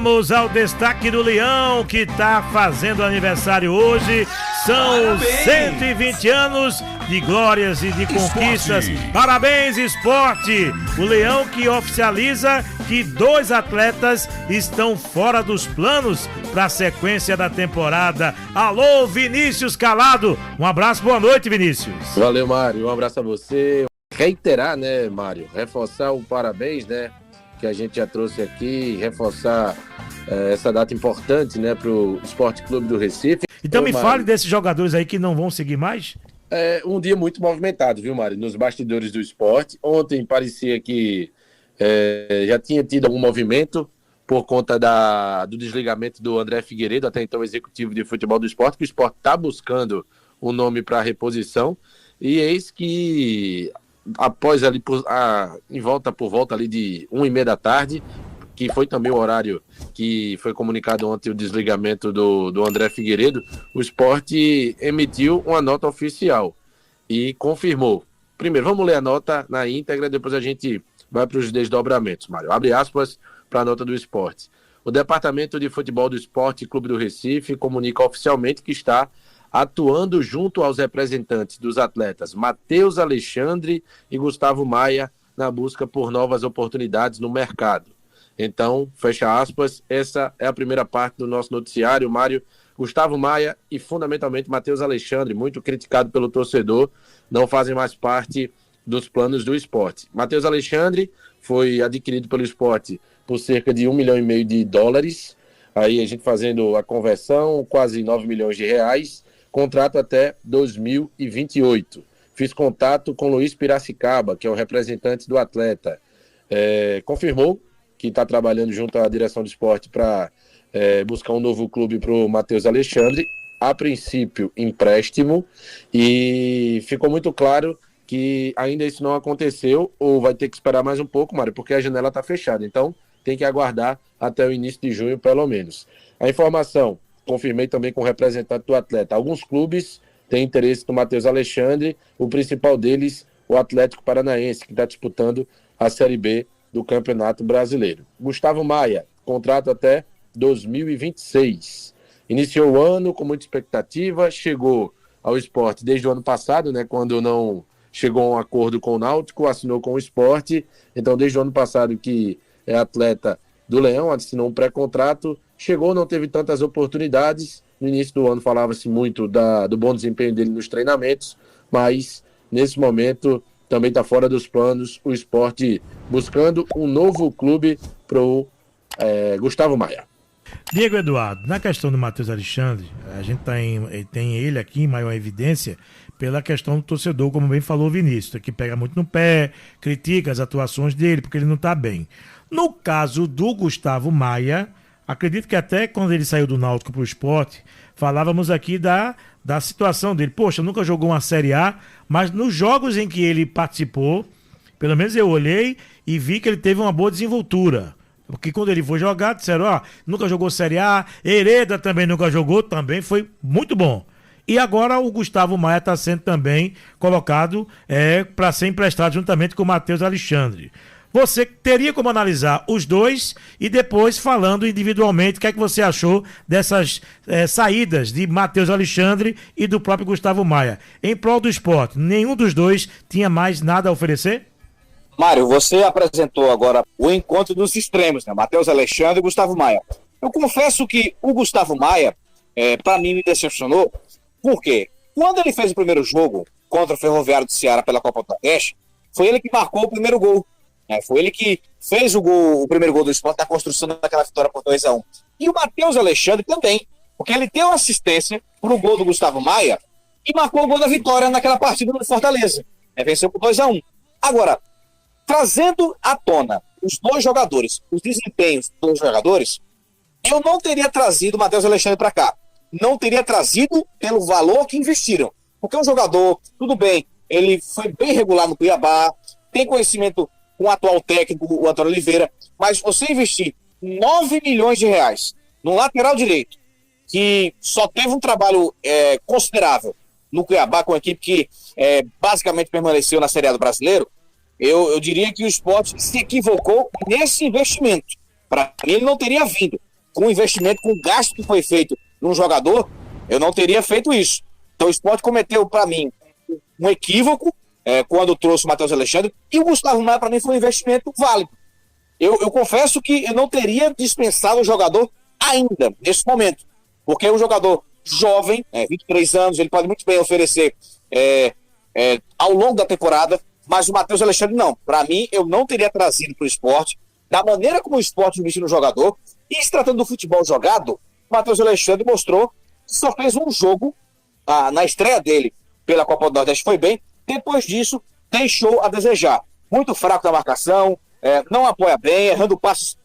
Vamos ao destaque do Leão, que está fazendo aniversário hoje. São 120 anos de glórias e de conquistas. Parabéns, esporte! O Leão que oficializa que 2 atletas estão fora dos planos para a sequência da temporada. Alô, Vinícius Calado. Um abraço, boa noite, Vinícius. Valeu, Mário. Um abraço a você. Reiterar, né, Mário? Reforçar o parabéns, né, que a gente já trouxe aqui, reforçar essa data importante, né, para o Esporte Clube do Recife. Então me fale desses jogadores aí que não vão seguir mais. É um dia muito movimentado, viu, Mário? Nos bastidores do esporte. Ontem parecia que já tinha tido algum movimento por conta do desligamento do André Figueiredo, até então executivo de futebol do esporte, que o esporte está buscando um nome para reposição. E eis que após ali por volta ali de 1h30 da tarde, que foi também o horário que foi comunicado ontem o desligamento do André Figueiredo, o Sport emitiu uma nota oficial e confirmou. Primeiro, vamos ler a nota na íntegra, depois a gente vai para os desdobramentos, Mário. Abre aspas para a nota do Sport. O Departamento de Futebol do Esporte Clube do Recife comunica oficialmente que está atuando junto aos representantes dos atletas Matheus Alexandre e Gustavo Maia na busca por novas oportunidades no mercado. Então, fecha aspas, essa é a primeira parte do nosso noticiário, Mário. Gustavo Maia e, fundamentalmente, Matheus Alexandre, muito criticado pelo torcedor, não fazem mais parte dos planos do esporte. Matheus Alexandre foi adquirido pelo esporte por cerca de 1,5 milhão de dólares, aí a gente fazendo a conversão, quase 9 milhões de reais, contrato até 2028. Fiz contato com Luiz Piracicaba, que é o representante do atleta, confirmou que está trabalhando junto à direção do esporte para buscar um novo clube para o Matheus Alexandre, a princípio empréstimo, e ficou muito claro que ainda isso não aconteceu, ou vai ter que esperar mais um pouco, Mário, porque a janela está fechada, então tem que aguardar até o início de junho, pelo menos. A informação, confirmei também com o representante do atleta, alguns clubes têm interesse no Matheus Alexandre, o principal deles, o Atlético Paranaense, que está disputando a Série B do Campeonato Brasileiro. Gustavo Maia, contrato até 2026. Iniciou o ano com muita expectativa, chegou ao esporte desde o ano passado, né, quando não chegou a um acordo com o Náutico, assinou com o esporte, então desde o ano passado que é atleta do Leão, assinou um pré-contrato, chegou, não teve tantas oportunidades, no início do ano falava-se muito do bom desempenho dele nos treinamentos, mas nesse momento também está fora dos planos, o esporte buscando um novo clube para o Gustavo Maia. Diego Eduardo, na questão do Matheus Alexandre, a gente tem ele aqui em maior evidência pela questão do torcedor, como bem falou o Vinícius, que pega muito no pé, critica as atuações dele, porque ele não está bem. No caso do Gustavo Maia, acredito que até quando ele saiu do Náutico para o esporte, falávamos aqui da situação dele. Poxa, nunca jogou uma Série A, mas nos jogos em que ele participou, pelo menos eu olhei e vi que ele teve uma boa desenvoltura. Porque quando ele foi jogar, disseram, nunca jogou Série A, Hereda também nunca jogou, também foi muito bom. E agora o Gustavo Maia está sendo também colocado para ser emprestado juntamente com o Matheus Alexandre. Você teria como analisar os dois e depois falando individualmente o que é que você achou dessas saídas de Matheus Alexandre e do próprio Gustavo Maia. Em prol do esporte, nenhum dos dois tinha mais nada a oferecer? Mário, você apresentou agora o encontro dos extremos, né? Matheus Alexandre e Gustavo Maia. Eu confesso que o Gustavo Maia, para mim, me decepcionou. Por quê? Quando ele fez o primeiro jogo contra o Ferroviário do Ceará pela Copa do Nordeste, foi ele que marcou o primeiro gol. Foi ele que fez o primeiro gol do esporte na construção daquela vitória por 2-1. E o Matheus Alexandre também, porque ele deu assistência para o gol do Gustavo Maia e marcou o gol da vitória naquela partida do Fortaleza. Venceu por 2-1. Agora, trazendo à tona os dois jogadores, os desempenhos dos dois jogadores, eu não teria trazido o Matheus Alexandre para cá. Não teria trazido pelo valor que investiram. Porque um jogador, tudo bem, ele foi bem regular no Cuiabá, tem conhecimento com o atual técnico, o Antônio Oliveira, mas você investir 9 milhões de reais no lateral direito, que só teve um trabalho considerável no Cuiabá, com a equipe que basicamente permaneceu na Série A do Brasileiro, eu diria que o Sport se equivocou nesse investimento. Para mim, ele não teria vindo. com o investimento, com o gasto que foi feito num jogador, eu não teria feito isso. Então o Sport cometeu, para mim, um equívoco quando trouxe o Matheus Alexandre, e o Gustavo Maia, para mim, foi um investimento válido. Eu confesso que eu não teria dispensado o jogador ainda, nesse momento, porque é um jogador jovem, 23 anos, ele pode muito bem oferecer ao longo da temporada, mas o Matheus Alexandre não. Para mim, eu não teria trazido para o Sport, da maneira como o Sport investiu no jogador, e se tratando do futebol jogado, o Matheus Alexandre mostrou que só fez um jogo na estreia dele pela Copa do Nordeste, foi bem. Depois disso, deixou a desejar. Muito fraco na marcação, não apoia bem, errando passos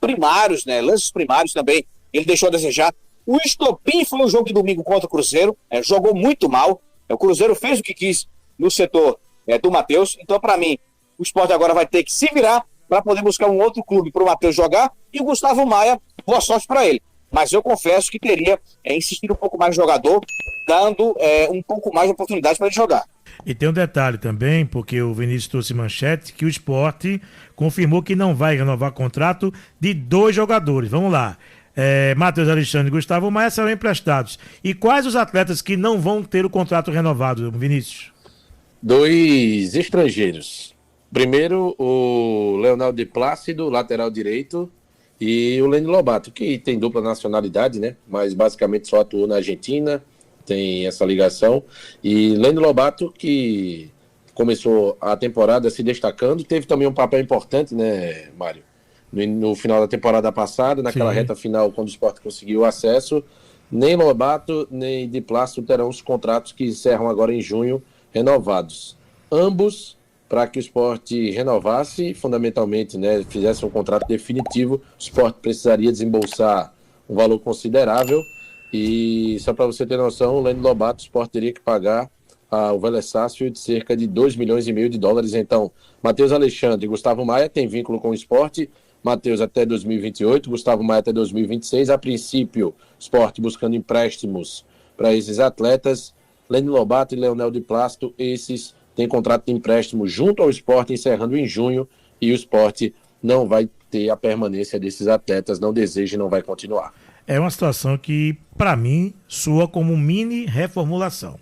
primários, né, lances primários também, ele deixou a desejar. O estopim foi o jogo de domingo contra o Cruzeiro, jogou muito mal. O Cruzeiro fez o que quis no setor do Matheus. Então, para mim, o Sport agora vai ter que se virar para poder buscar um outro clube para o Matheus jogar. E o Gustavo Maia, boa sorte para ele. Mas eu confesso que teria insistido um pouco mais no jogador, dando um pouco mais de oportunidade para ele jogar. E tem um detalhe também, porque o Vinícius trouxe manchete, que o Sport confirmou que não vai renovar contrato de 2 jogadores. Vamos lá. Matheus Alexandre e Gustavo Maia serão emprestados. E quais os atletas que não vão ter o contrato renovado, Vinícius? 2 estrangeiros. Primeiro, o Leonel de Plácido, lateral direito, e o Leni Lobato, que tem dupla nacionalidade, né? Mas basicamente só atuou na Argentina, tem essa ligação. E Leni Lobato, que começou a temporada se destacando, teve também um papel importante, né, Mário? No final da temporada passada, naquela reta final, quando o Sport conseguiu o acesso, nem Lobato, nem de Plácido terão os contratos que encerram agora em junho renovados. Ambos, para que o Sport renovasse, fundamentalmente, né, fizesse um contrato definitivo, o Sport precisaria desembolsar um valor considerável. E só para você ter noção, o Leni Lobato, o Sport teria que pagar ao Vélez Sársfield de cerca de 2,5 milhões de dólares. Então, Matheus Alexandre e Gustavo Maia têm vínculo com o Sport. Matheus até 2028, Gustavo Maia até 2026. A princípio, Sport buscando empréstimos para esses atletas. Leni Lobato e Leonel de Plácido, esses têm contrato de empréstimo junto ao Sport, encerrando em junho, e o Sport não vai ter a permanência desses atletas, não deseja e não vai continuar. É uma situação que, para mim, soa como mini reformulação.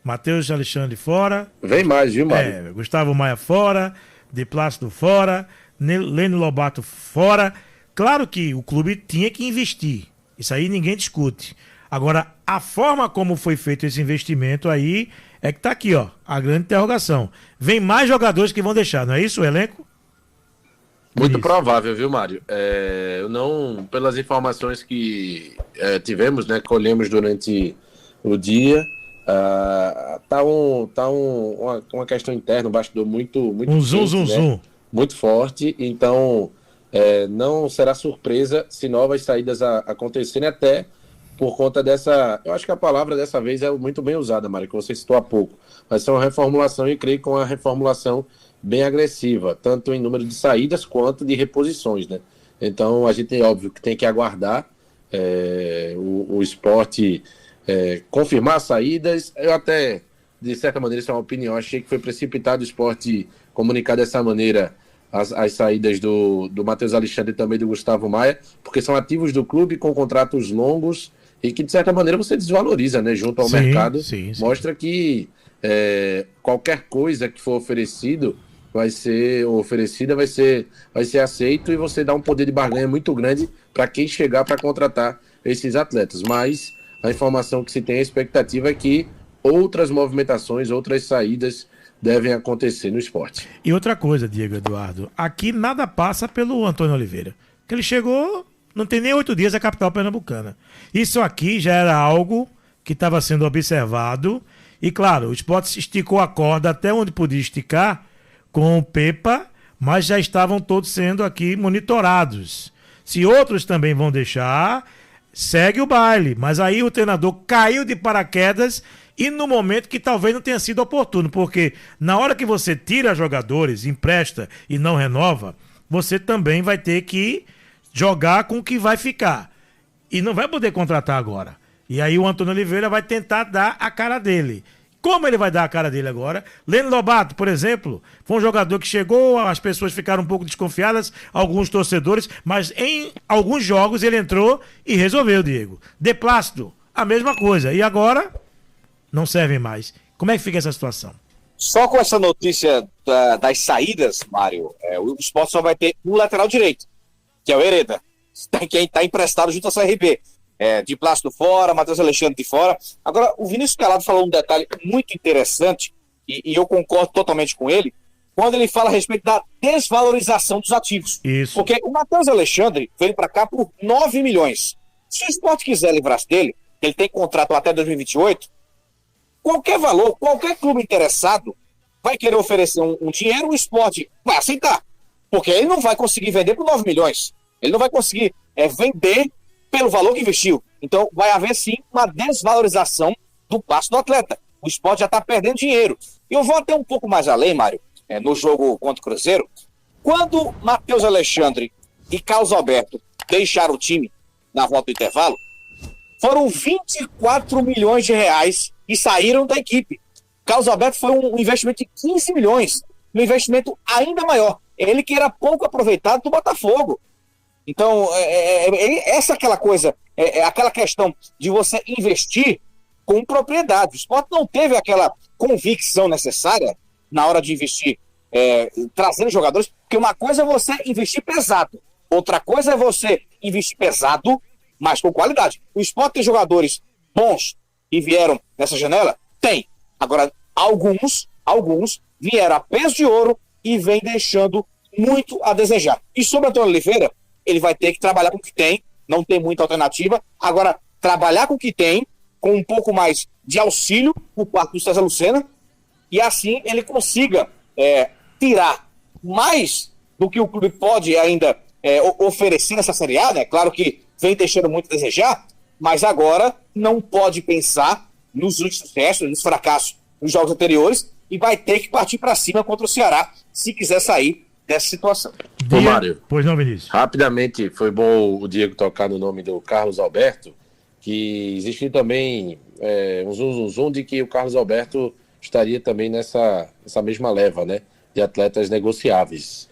Matheus Alexandre fora. Vem mais, viu, Mário? Gustavo Maia fora, de Plácido fora, Leni Lobato fora. Claro que o clube tinha que investir. Isso aí ninguém discute. Agora, a forma como foi feito esse investimento aí é que tá aqui, ó, a grande interrogação. Vem mais jogadores que vão deixar, não é isso, o elenco? Muito provável, viu, Mário? Eu não, pelas informações que tivemos, né, colhemos durante o dia, uma questão interna, um bastidor muito zoom. Muito forte, então não será surpresa se novas saídas acontecerem, até por conta dessa, eu acho que a palavra dessa vez é muito bem usada, Mário, que você citou há pouco, vai ser uma reformulação, e creio que uma reformulação bem agressiva, tanto em número de saídas quanto de reposições, né? Então a gente, óbvio, que tem que aguardar o Sport confirmar as saídas. Eu até, de certa maneira, isso é uma opinião, achei que foi precipitado o Sport comunicar dessa maneira as saídas do Matheus Alexandre e também do Gustavo Maia, porque são ativos do clube com contratos longos e que, de certa maneira, você desvaloriza, né, junto ao mercado. Sim. Mostra que qualquer coisa que for oferecida vai ser aceito, e você dá um poder de barganha muito grande para quem chegar para contratar esses atletas. Mas a informação que se tem, a expectativa é que outras movimentações, outras saídas devem acontecer no Sport. E outra coisa, Diego Eduardo, aqui nada passa pelo Antônio Oliveira, que ele chegou, não tem nem 8 dias, a capital pernambucana. Isso aqui já era algo que estava sendo observado, e claro, o Sport esticou a corda até onde podia esticar com o Pepa, mas já estavam todos sendo aqui monitorados. Se outros também vão deixar, segue o baile. Mas aí o treinador caiu de paraquedas, e no momento que talvez não tenha sido oportuno, porque na hora que você tira jogadores, empresta e não renova, você também vai ter que jogar com o que vai ficar. E não vai poder contratar agora. E aí o Antônio Oliveira vai tentar dar a cara dele. Como ele vai dar a cara dele agora? Leno Lobato, por exemplo, foi um jogador que chegou, as pessoas ficaram um pouco desconfiadas, alguns torcedores, mas em alguns jogos ele entrou e resolveu, Diego. De Plácido, a mesma coisa. E agora, não servem mais. Como é que fica essa situação? Só com essa notícia das saídas, Mário, o Sport só vai ter um lateral direito, que é o Hereda, quem está emprestado junto ao CRB. De Plácido fora, Matheus Alexandre de fora. Agora, o Vinícius Calado falou um detalhe muito interessante, e eu concordo totalmente com ele, quando ele fala a respeito da desvalorização dos ativos. Isso. Porque o Matheus Alexandre veio para cá por 9 milhões. Se o Sport quiser livrar-se dele, ele tem contrato até 2028, qualquer valor, qualquer clube interessado vai querer oferecer um dinheiro, o Sport vai aceitar. Porque ele não vai conseguir vender por 9 milhões. Ele não vai conseguir vender pelo valor que investiu. Então vai haver sim uma desvalorização do passe do atleta. O Sport já está perdendo dinheiro. E eu vou até um pouco mais além, Mário, no jogo contra o Cruzeiro. Quando Matheus Alexandre e Carlos Alberto deixaram o time na volta do intervalo, foram 24 milhões de reais que saíram da equipe. Carlos Alberto foi um investimento de 15 milhões, um investimento ainda maior. Ele que era pouco aproveitado do Botafogo. Então, essa é aquela coisa, aquela questão de você investir com propriedade. O Sport não teve aquela convicção necessária na hora de investir, trazendo jogadores, porque uma coisa é você investir pesado, outra coisa é você investir pesado, mas com qualidade. O Sport tem jogadores bons que vieram nessa janela? Tem. Agora, alguns vieram a peso de ouro e vem deixando muito a desejar. E sobre Antônio Oliveira, ele vai ter que trabalhar com o que tem, não tem muita alternativa. Agora, trabalhar com o que tem, com um pouco mais de auxílio por parte do César Lucena, e assim ele consiga tirar mais do que o clube pode ainda oferecer nessa Série A, né? Claro que vem deixando muito a desejar, mas agora não pode pensar nos insucessos, nos fracassos nos jogos anteriores, e vai ter que partir para cima contra o Ceará se quiser sair dessa situação. Ô, Mário, pois não, Vinícius. Rapidamente, foi bom o Diego tocar no nome do Carlos Alberto, que existe também um zoom de que o Carlos Alberto estaria também nessa mesma leva, né, de atletas negociáveis.